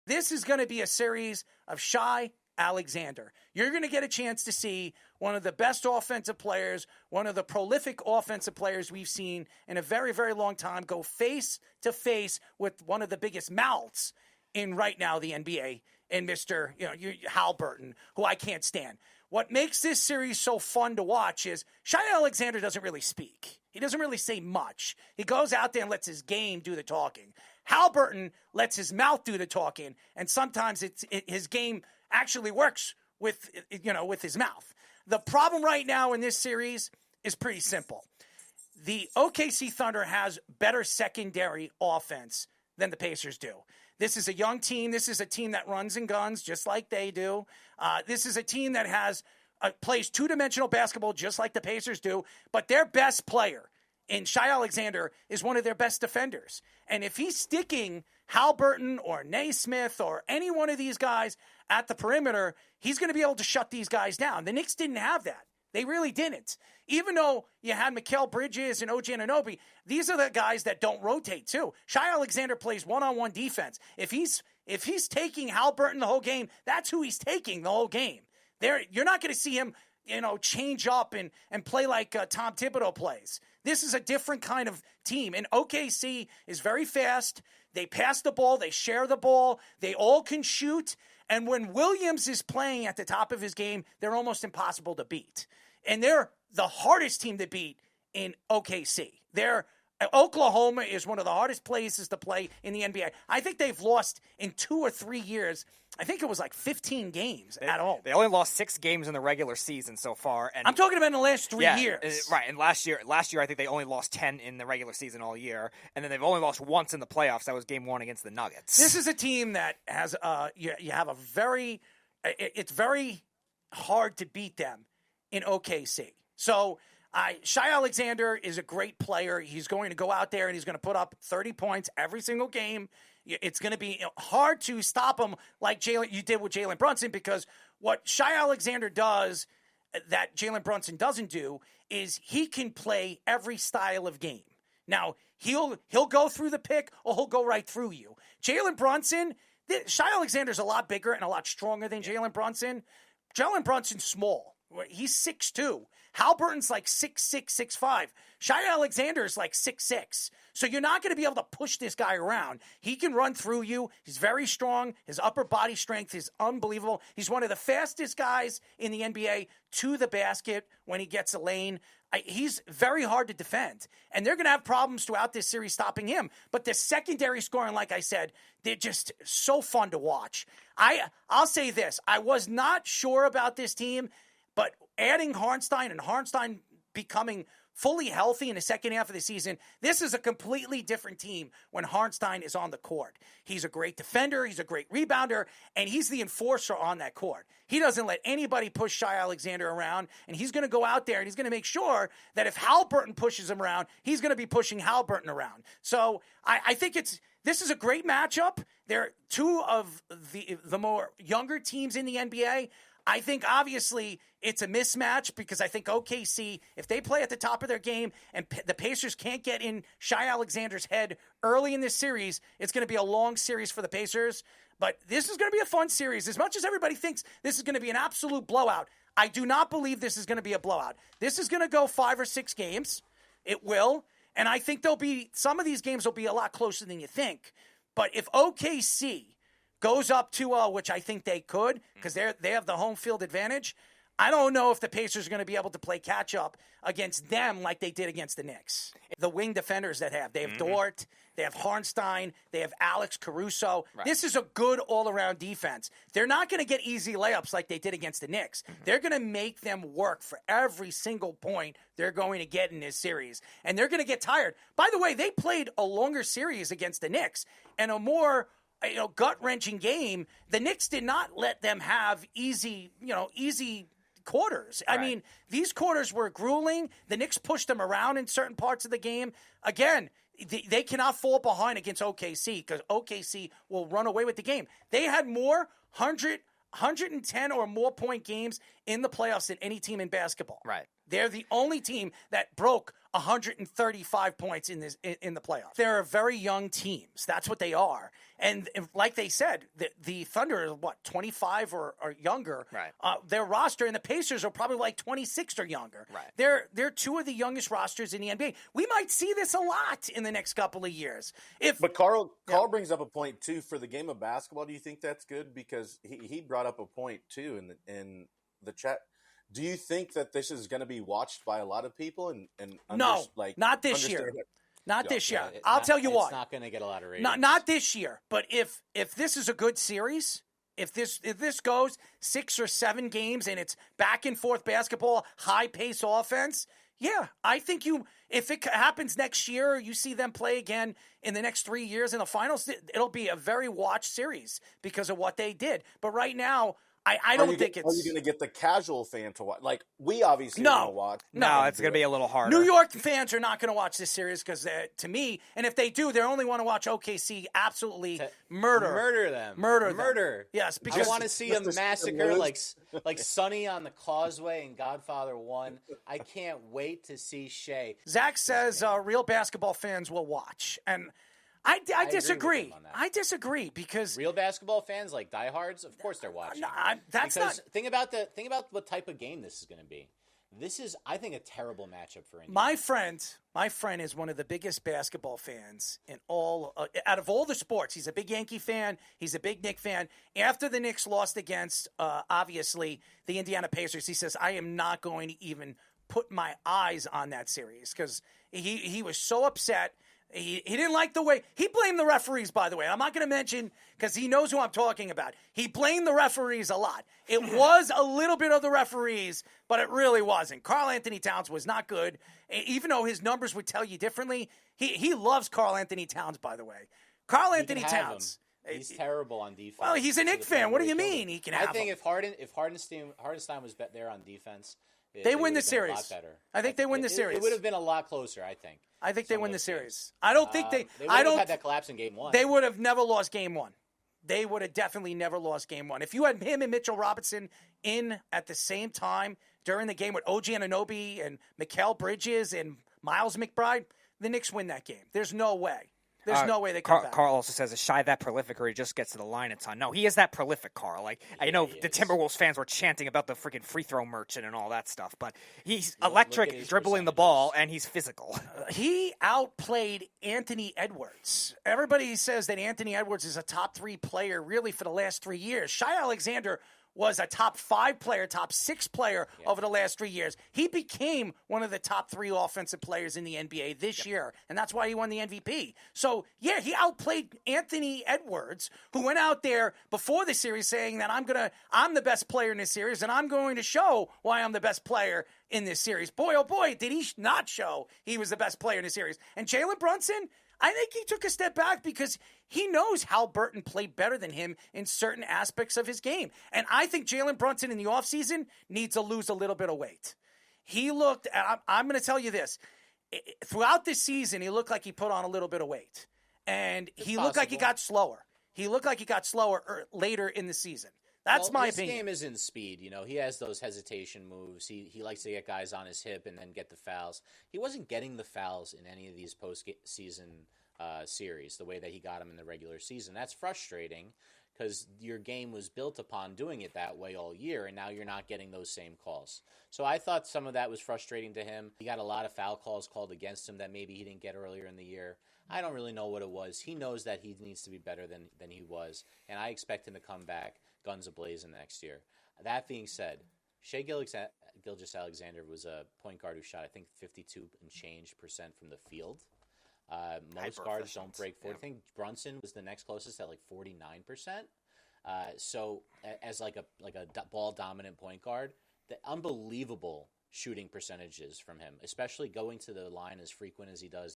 This is going to be a series of Shai Alexander. You're going to get a chance to see one of the best offensive players, one of the prolific offensive players we've seen in a very, very long time go face to face with one of the biggest mouths in right now the NBA, and Mr. Halliburton, who I can't stand. What makes this series so fun to watch is Shai Alexander doesn't really speak. He doesn't really say much. He goes out there and lets his game do the talking. Halliburton lets his mouth do the talking, and sometimes his game actually works with his mouth. The problem right now in this series is pretty simple. The OKC Thunder has better secondary offense than the Pacers do. This is a young team. This is a team that runs and guns just like they do. This is a team that plays two-dimensional basketball just like the Pacers do, but their best player in Shai Alexander is one of their best defenders. And if he's sticking Halliburton or Naismith or any one of these guys at the perimeter, he's going to be able to shut these guys down. The Knicks didn't have that. They really didn't. Even though you had Mikal Bridges and OG Anunoby, these are the guys that don't rotate too. Shai Alexander plays one-on-one defense. If he's taking Halliburton the whole game, that's who he's taking the whole game. You're not going to see him, change up and play like Tom Thibodeau plays. This is a different kind of team. And OKC is very fast. They pass the ball. They share the ball. They all can shoot. And when Williams is playing at the top of his game, they're almost impossible to beat. And they're the hardest team to beat in OKC. Oklahoma is one of the hardest places to play in the NBA. I think they've lost in 2 or 3 years. I think it was like 15 games at home. They only lost 6 games in the regular season so far. And I'm talking about in the last 3 years. Right. And last year I think they only lost 10 in the regular season all year. And then they've only lost once in the playoffs. That was game 1 against the Nuggets. This is a team that has it's very hard to beat them in OKC. So Shai Alexander is a great player. He's going to go out there and he's going to put up 30 points every single game. It's going to be hard to stop him like you did with Jalen Brunson, because what Shai Alexander does that Jalen Brunson doesn't do is he can play every style of game. Now, he'll go through the pick or he'll go right through you. Jalen Brunson, Shai Alexander's a lot bigger and a lot stronger than Jalen Brunson. Jalen Brunson's small. He's 6'2". Halliburton's like 6'6", 6'5". Shai Alexander's like 6'6". So you're not going to be able to push this guy around. He can run through you. He's very strong. His upper body strength is unbelievable. He's one of the fastest guys in the NBA to the basket when he gets a lane. He's very hard to defend. And they're going to have problems throughout this series stopping him. But the secondary scoring, like I said, they're just so fun to watch. I'll say this. I was not sure about this team, but adding Hartenstein and Hartenstein becoming fully healthy in the second half of the season, this is a completely different team when Hartenstein is on the court. He's a great defender, he's a great rebounder, and he's the enforcer on that court. He doesn't let anybody push Shai Alexander around, and he's going to go out there and he's going to make sure that if Halliburton pushes him around, he's going to be pushing Halliburton around. So I think this is a great matchup. They're two of the more younger teams in the NBA. I think, obviously, it's a mismatch because I think OKC, if they play at the top of their game and the Pacers can't get in Shai Alexander's head early in this series, it's going to be a long series for the Pacers. But this is going to be a fun series. As much as everybody thinks this is going to be an absolute blowout, I do not believe this is going to be a blowout. This is going to go 5 or 6 games. It will. And I think some of these games will be a lot closer than you think. But if OKC goes up 2-0, which I think they could because they have the home field advantage, I don't know if the Pacers are going to be able to play catch-up against them like they did against the Knicks. The wing defenders they have Dort, they have Hartenstein, they have Alex Caruso. Right. This is a good all-around defense. They're not going to get easy layups like they did against the Knicks. They're going to make them work for every single point they're going to get in this series. And they're going to get tired. By the way, they played a longer series against the Knicks and a more gut-wrenching game. The Knicks did not let them have easy quarters. Right. I mean, these quarters were grueling. The Knicks pushed them around in certain parts of the game. Again, they cannot fall behind against OKC because OKC will run away with the game. They had more 110 or more point games in the playoffs than any team in basketball. Right. They're the only team that broke 135 points in the playoffs. They're very young teams. That's what they are. And like they said, the Thunder is, 25 or younger. Right. Their roster, and the Pacers are probably like 26 or younger. Right. They're two of the youngest rosters in the NBA. We might see this a lot in the next couple of years. But Carl brings up a point, too, for the game of basketball. Do you think that's good? Because he brought up a point, too, in the chat. Do you think that this is going to be watched by a lot of people? No, not this year. Not this year. I'll tell you what. It's not going to get a lot of ratings. Not this year. But if this is a good series, if this goes 6 or 7 games and it's back and forth basketball, high pace offense, yeah, I think if it happens next year, you see them play again in the next 3 years in the finals, it'll be a very watched series because of what they did. But right now, I don't think it's... Are you going to get the casual fan to watch? Like, we obviously are going to watch. No, it's going to be a little harder. New York fans are not going to watch this series because, to me, and if they do, they only want to watch OKC absolutely murder them. Murder. Yes, because I want to see a massacre like Sonny on the Causeway in Godfather 1. I can't wait to see Shea. Zach says real basketball fans will watch, and I disagree. I disagree because real basketball fans, like diehards, of course they're watching. Think about what type of game this is going to be. This is, I think, a terrible matchup for Indiana. My friend is one of the biggest basketball fans in all out of all the sports. He's a big Yankee fan. He's a big Knicks fan. After the Knicks lost against, obviously, the Indiana Pacers, he says, I am not going to even put my eyes on that series because he was so upset. He didn't like the way – he blamed the referees, by the way. I'm not going to mention because he knows who I'm talking about. He blamed the referees a lot. It was a little bit of the referees, but it really wasn't. Karl Anthony Towns was not good. Even though his numbers would tell you differently, he loves Karl Anthony Towns, by the way. Karl Anthony Towns. He's terrible on defense. Well, he's a Knicks fan. What do you mean he can have I think him? if Hardenstein was there on defense – they win the series. I think they win the series. It would have been a lot closer, I think. I think they win the series. I don't think they would have had that collapse in Game 1. They would have never lost Game 1. They would have definitely never lost Game 1. If you had him and Mitchell Robinson in at the same time during the game with OG Anunoby and Mikal Bridges and Miles McBride, the Knicks win that game. There's no way. There's no way they come back. Carl also says, is Shai that prolific or he just gets to the line a ton? No, he is that prolific, Carl. Like, I know the Timberwolves fans were chanting about the freaking free throw merchant and all that stuff, but he's electric dribbling the ball, and he's physical. He outplayed Anthony Edwards. Everybody says that Anthony Edwards is a top 3 player really for the last 3 years. Shai Alexander was a top 5 player, top 6 player over the last 3 years. He became one of the top 3 offensive players in the NBA this year, and that's why he won the MVP. So, yeah, he outplayed Anthony Edwards, who went out there before the series saying that I'm the best player in this series, and I'm going to show why I'm the best player in this series. Boy, oh boy, did he not show he was the best player in the series. And Jalen Brunson, I think he took a step back because he knows Hal Burton played better than him in certain aspects of his game. And I think Jalen Brunson in the offseason needs to lose a little bit of weight. He looked, I'm going to tell you this, throughout this season, he looked like he put on a little bit of weight. And he looked like he got slower. He looked like he got slower later in the season. That's my opinion. His game is in speed. You know, he has those hesitation moves. He likes to get guys on his hip and then get the fouls. He wasn't getting the fouls in any of these postseason series the way that he got them in the regular season. That's frustrating because your game was built upon doing it that way all year, and now you're not getting those same calls. So I thought some of that was frustrating to him. He got a lot of foul calls called against him that maybe he didn't get earlier in the year. I don't really know what it was. He knows that he needs to be better than he was, and I expect him to come back guns a-blazing next year. That being said, Shai Gilgeous-Alexander was a point guard who shot, I think, 52% and change from the field. Most guards don't break 40. I think Brunson was the next closest at like 49%. So as like a ball dominant point guard, the unbelievable shooting percentages from him, especially going to the line as frequent as he does.